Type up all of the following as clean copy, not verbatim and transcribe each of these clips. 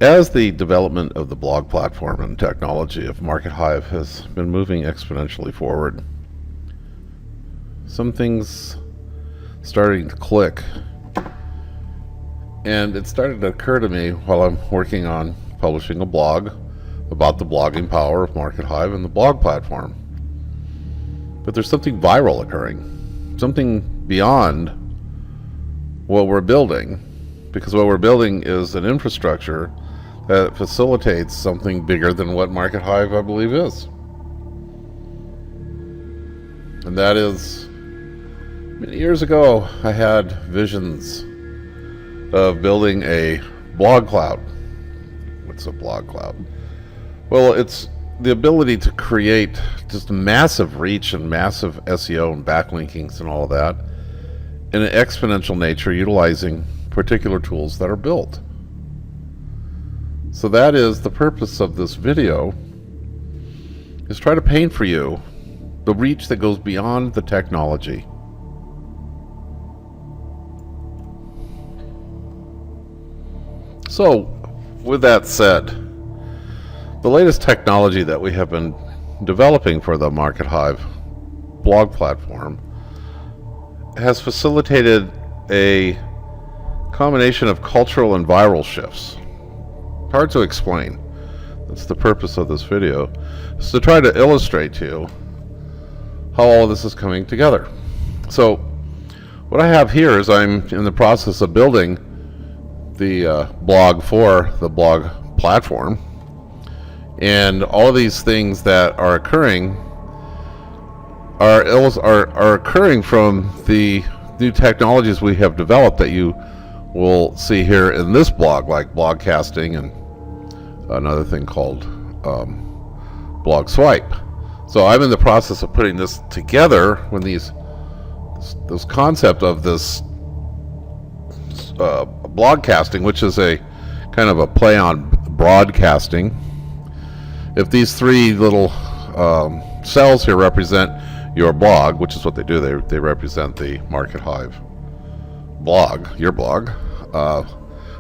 As the development of the blog platform and technology of Markethive has been moving exponentially forward, some things starting to click, and it started to occur to me while I'm working on publishing a blog about the blogging power of Markethive and the blog platform. But there's something viral occurring, something beyond what we're building, because what we're building is an infrastructure that facilitates something bigger than what Markethive, I believe, is. And that is, many years ago, I had visions of building a blog cloud. What's a blog cloud? Well, it's the ability to create just massive reach and massive SEO and backlinkings and all of that in an exponential nature, utilizing particular tools that are built. So that is the purpose of this video, is try to paint for you the reach that goes beyond the technology. So, with that said, the latest technology that we have been developing for the Markethive blog platform has facilitated a combination of cultural and viral shifts. Hard to explain. That's the purpose of this video, is to try to illustrate to you how all of this is coming together. So what I have here is I'm in the process of building the blog for the blog platform, and all of these things that are occurring are occurring from the new technologies we have developed that you will see here in this blog, like blogcasting and another thing called blog swipe. So I'm in the process of putting this together when this concept of this blogcasting, which is a kind of a play on broadcasting. If these three little cells here represent your blog, which is what they do, they represent the Markethive blog, your blog.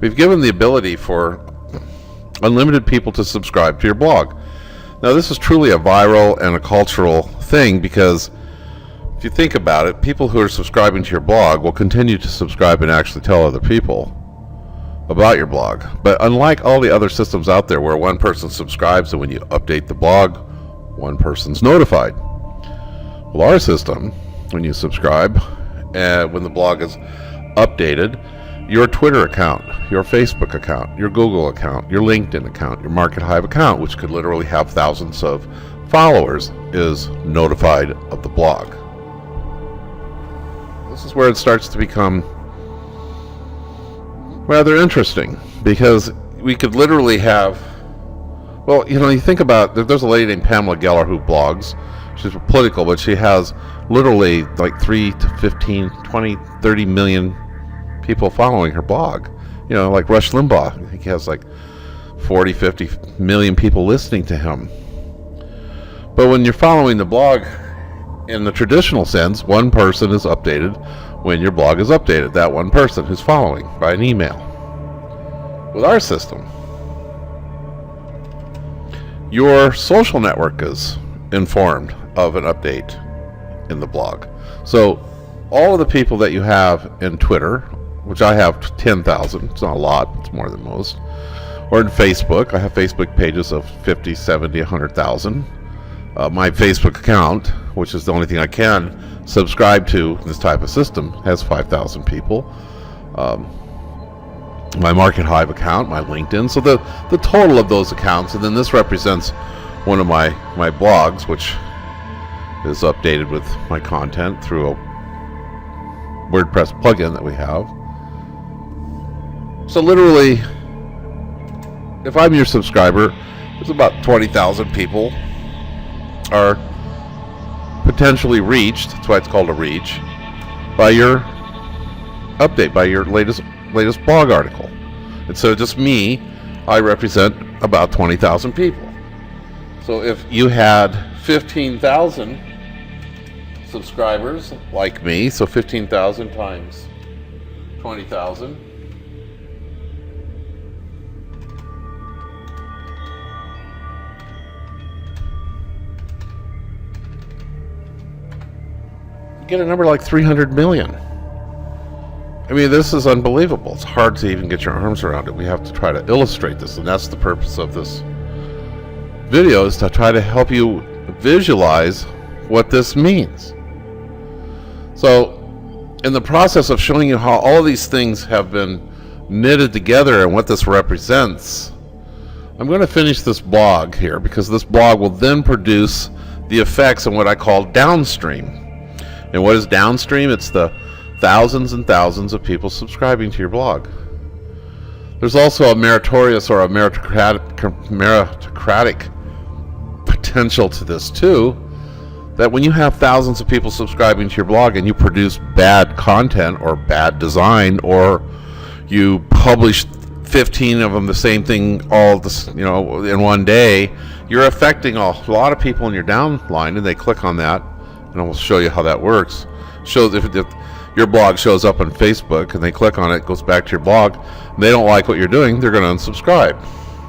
We've given the ability for unlimited people to subscribe to your blog. Now, this is truly a viral and a cultural thing, because if you think about it, people who are subscribing to your blog will continue to subscribe and actually tell other people about your blog. But unlike all the other systems out there where one person subscribes and when you update the blog, one person's notified. Well, our system, when you subscribe and when the blog is updated, your Twitter account, your Facebook account, your Google account, your LinkedIn account, your Markethive account, which could literally have thousands of followers, is notified of the blog. This is where it starts to become rather interesting, because we could literally have, well, you think about, there's a lady named Pamela Geller who blogs. She's political, but she has literally like 3 to 15, 20, 30 million people following her blog. Like Rush Limbaugh, I think he has like 40, 50 million people listening to him. But when you're following the blog in the traditional sense, one person is updated when your blog is updated. That one person who's following by an email. With our system, your social network is informed of an update in the blog. So all of the people that you have in Twitter, which I have 10,000, it's not a lot, it's more than most, or in Facebook, I have Facebook pages of 50, 70, 100,000. My Facebook account, which is the only thing I can subscribe to in this type of system, has 5,000 people. My Markethive account, my LinkedIn, so the total of those accounts, and then this represents one of my blogs, which is updated with my content through a WordPress plugin that we have. So literally, if I'm your subscriber, there's about 20,000 people are potentially reached, that's why it's called a reach, by your update, by your latest blog article. And so just me, I represent about 20,000 people. So if you had 15,000 subscribers like me, so 15,000 times 20,000 you get a number like 300 million. I mean, this is unbelievable. It's hard to even get your arms around it. We have to try to illustrate this, and that's the purpose of this video, is to try to help you visualize what this means. So, in the process of showing you how all of these things have been knitted together and what this represents, I'm going to finish this blog here, because this blog will then produce the effects in what I call downstream. And what is downstream? It's the thousands and thousands of people subscribing to your blog. There's also a meritorious or a meritocratic potential to this too, that when you have thousands of people subscribing to your blog and you produce bad content or bad design, or you publish 15 of them the same thing all this, in one day, you're affecting a lot of people in your downline, and they click on that, and I'll show you how that works. Shows if your blog shows up on Facebook and they click on it, goes back to your blog, and they don't like what you're doing, they're going to unsubscribe.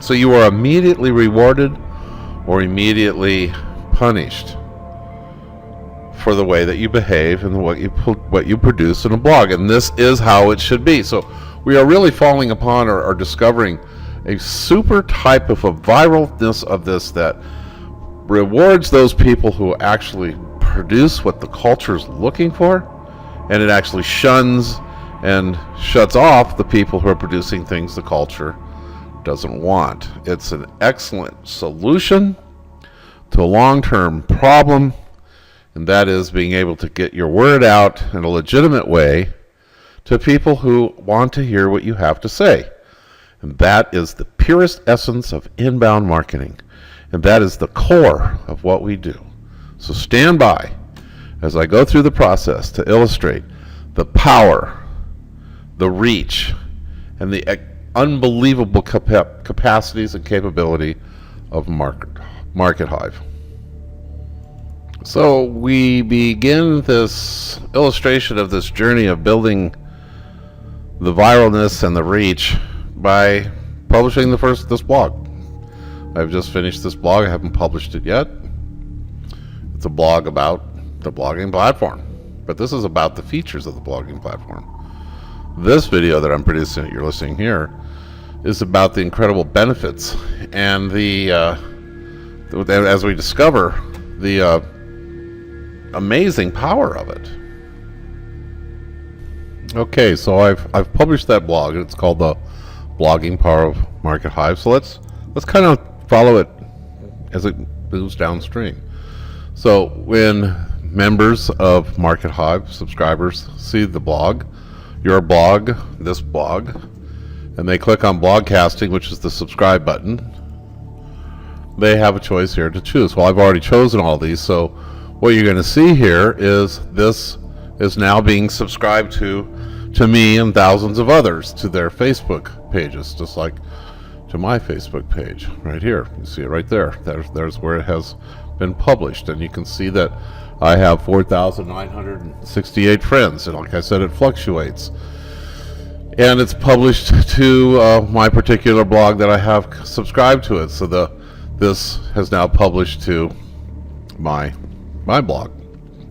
So you are immediately rewarded or immediately punished for the way that you behave and what you produce in a blog. And this is how it should be. So we are really falling upon or discovering a super type of a viralness of this that rewards those people who actually produce what the culture is looking for, and it actually shuns and shuts off the people who are producing things the culture doesn't want. It's an excellent solution to a long-term problem, and that is being able to get your word out in a legitimate way to people who want to hear what you have to say. And that is the purest essence of inbound marketing. And that is the core of what we do. So stand by as I go through the process to illustrate the power, the reach, and the unbelievable capacities and capability of Markethive. So we begin this illustration of this journey of building the viralness and the reach by publishing this blog. I've just finished this blog. I haven't published it yet. It's a blog about the blogging platform, but this is about the features of the blogging platform. This video that I'm producing, that you're listening here, is about the incredible benefits and as we discover the amazing power of it. Okay, so I've published that blog. It's called the Blogging Power of Markethive. So let's kind of follow it as it moves downstream. So when members of Markethive, subscribers, see the blog, your blog, this blog, and they click on blogcasting, which is the subscribe button, they have a choice here to choose. Well, I've already chosen all these, so what you're going to see here is this is now being subscribed to me and thousands of others to their Facebook pages, just like to my Facebook page right here. You see it right there. There's where it has been published, and you can see that I have 4,968 friends, and like I said, it fluctuates. And it's published to my particular blog that I have subscribed to it. So this has now published to my blog,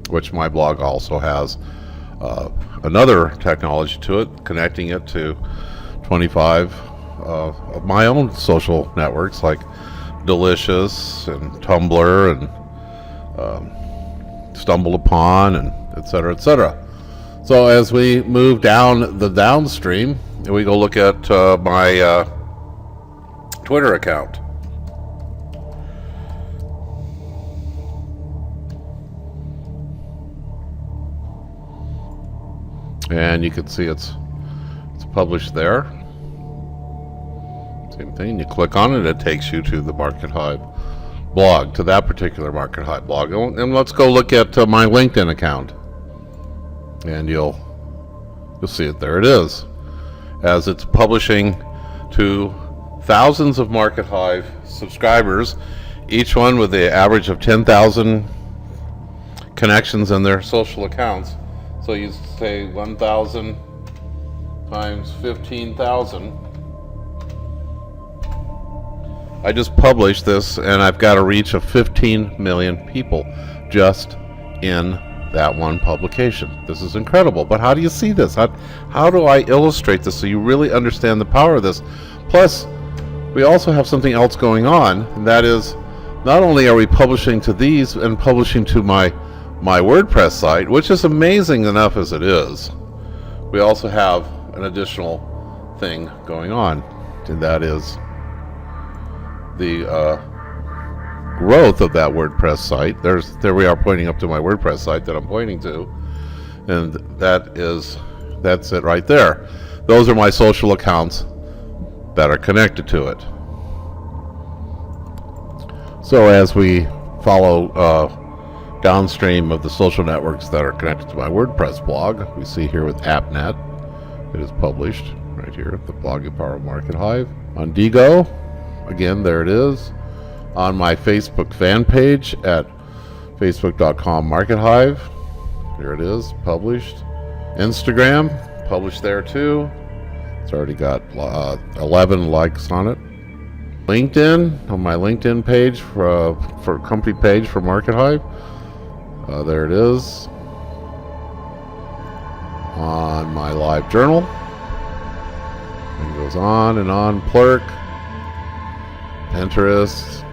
which my blog also has another technology to it, connecting it to 25 of my own social networks like Delicious and Tumblr and Stumbled Upon, and etc., etc. So as we move down the downstream, we go look at my Twitter account. And you can see it's published there. Same thing, you click on it, it takes you to the Markethive blog, to that particular Markethive blog. And let's go look at my LinkedIn account. And you'll see it, there it is, as it's publishing to thousands of Markethive subscribers, each one with the average of 10,000 connections in their social accounts. So you say 1,000 times 15,000. I just published this, and I've got a reach of 15 million people just in that one publication. This is incredible. But how do you see this? How do I illustrate this so you really understand the power of this? Plus, we also have something else going on, and that is, not only are we publishing to these and publishing to my WordPress site, which is amazing enough as it is, we also have an additional thing going on, and that is the growth of that WordPress site. There we are pointing up to my WordPress site that I'm pointing to, and that's it right there. Those are my social accounts that are connected to it. So as we follow downstream of the social networks that are connected to my WordPress blog, we see here with AppNet, it is published right here, the blogging power of Markethive. On Digo, again, there it is. On my Facebook fan page at facebook.com/Markethive, here it is, published. Instagram, published there too. It's already got 11 likes on it. LinkedIn, on my LinkedIn page for company page for Markethive, there it is. On my live journal, it goes on and on. Plurk, Pinterest,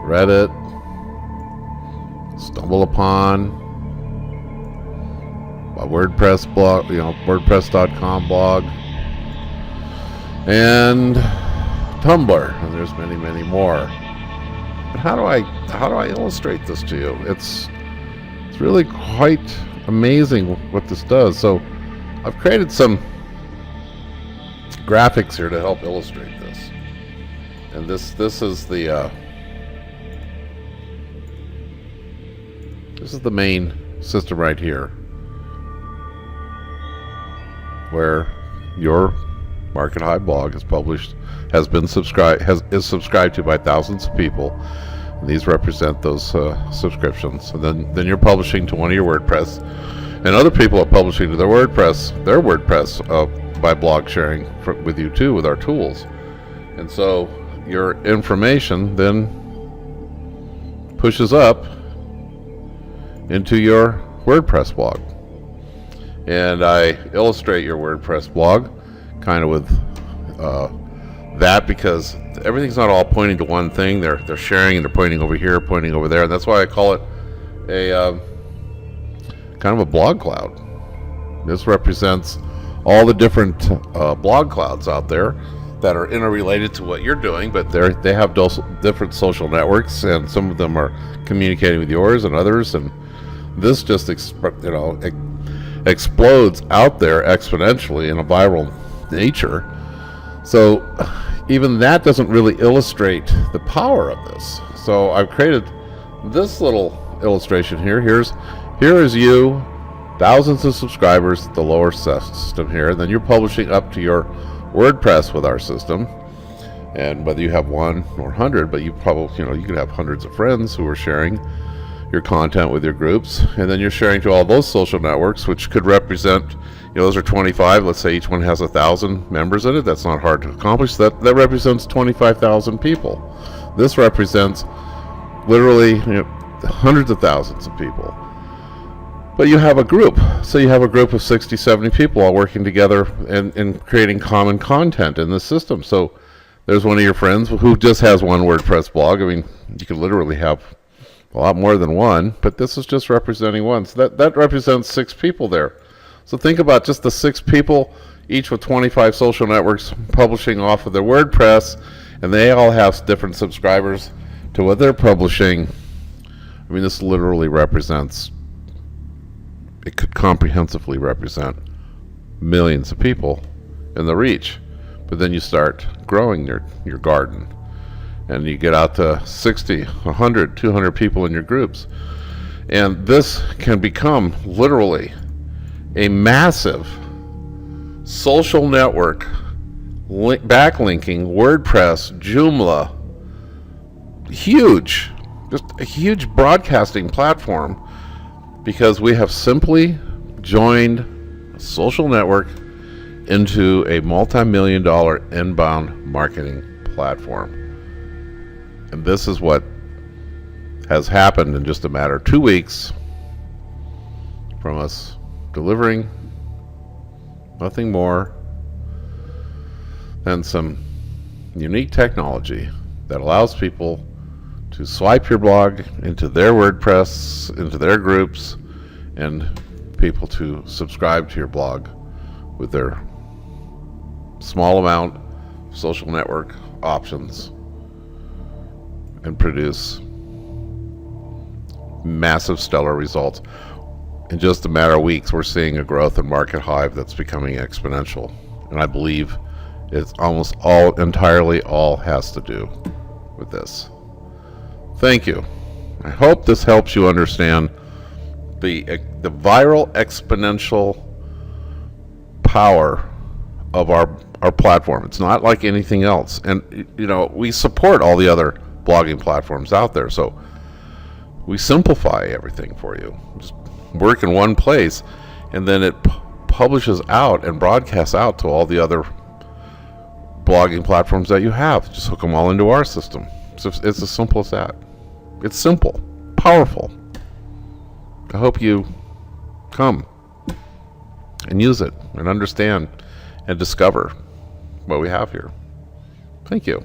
Reddit, Stumble Upon, my WordPress blog, WordPress.com blog, and Tumblr, and there's many more. But how do I illustrate this to you? It's really quite amazing what this does. So I've created some graphics here to help illustrate this. And this is the main system right here, where your Markethive blog is subscribed to by thousands of people, and these represent those subscriptions. And then you're publishing to one of your WordPress, and other people are publishing to their WordPress by blog sharing with you too, with our tools. And so your information then pushes up into your WordPress blog. And I illustrate your WordPress blog kind of with that, because everything's not all pointing to one thing. They're sharing, and they're pointing over here, pointing over there, and that's why I call it a kind of a blog cloud. This represents all the different blog clouds out there that are interrelated to what you're doing, but they have different social networks, and some of them are communicating with yours and others, and this just explodes out there exponentially in a viral nature. So even that doesn't really illustrate the power of this. So I've created this little illustration here. Here is you, thousands of subscribers at the lower system here, and then you're publishing up to your WordPress with our system. And whether you have 1 or 100, but you probably, you could have hundreds of friends who are sharing your content with your groups, and then you're sharing to all those social networks, which could represent, those are 25. Let's say each one has 1,000 members in it. That's not hard to accomplish. That represents 25,000 people. This represents literally hundreds of thousands of people. But you have a group. So you have a group of 60, 70 people all working together and creating common content in the system. So there's one of your friends who just has one WordPress blog. I mean, you could literally have a lot more than one, but this is just representing one. So that represents 6 people there. So think about just the 6 people, each with 25 social networks publishing off of their WordPress, and they all have different subscribers to what they're publishing. I mean, this literally represents, it could comprehensively represent millions of people in the reach. But then you start growing your garden, and you get out to 60, 100, 200 people in your groups. And this can become literally a massive social network, backlinking, WordPress, Joomla, huge, just a huge broadcasting platform, because we have simply joined a social network into a multi-million-dollar inbound marketing platform. And this is what has happened in just a matter of 2 weeks from us delivering nothing more than some unique technology that allows people to swipe your blog into their WordPress, into their groups, and people to subscribe to your blog with their small amount of social network options and produce massive stellar results. In just a matter of weeks, we're seeing a growth in Markethive that's becoming exponential, and I believe it's almost entirely all has to do with this. Thank you. I hope this helps you understand the viral exponential power of our platform. It's not like anything else, and we support all the other blogging platforms out there, so we simplify everything for you. Just work in one place, and then it publishes out and broadcasts out to all the other blogging platforms that you have. Just hook them all into our system. So it's as simple as that. It's simple, powerful. I hope you come and use it and understand and discover what we have here. Thank you.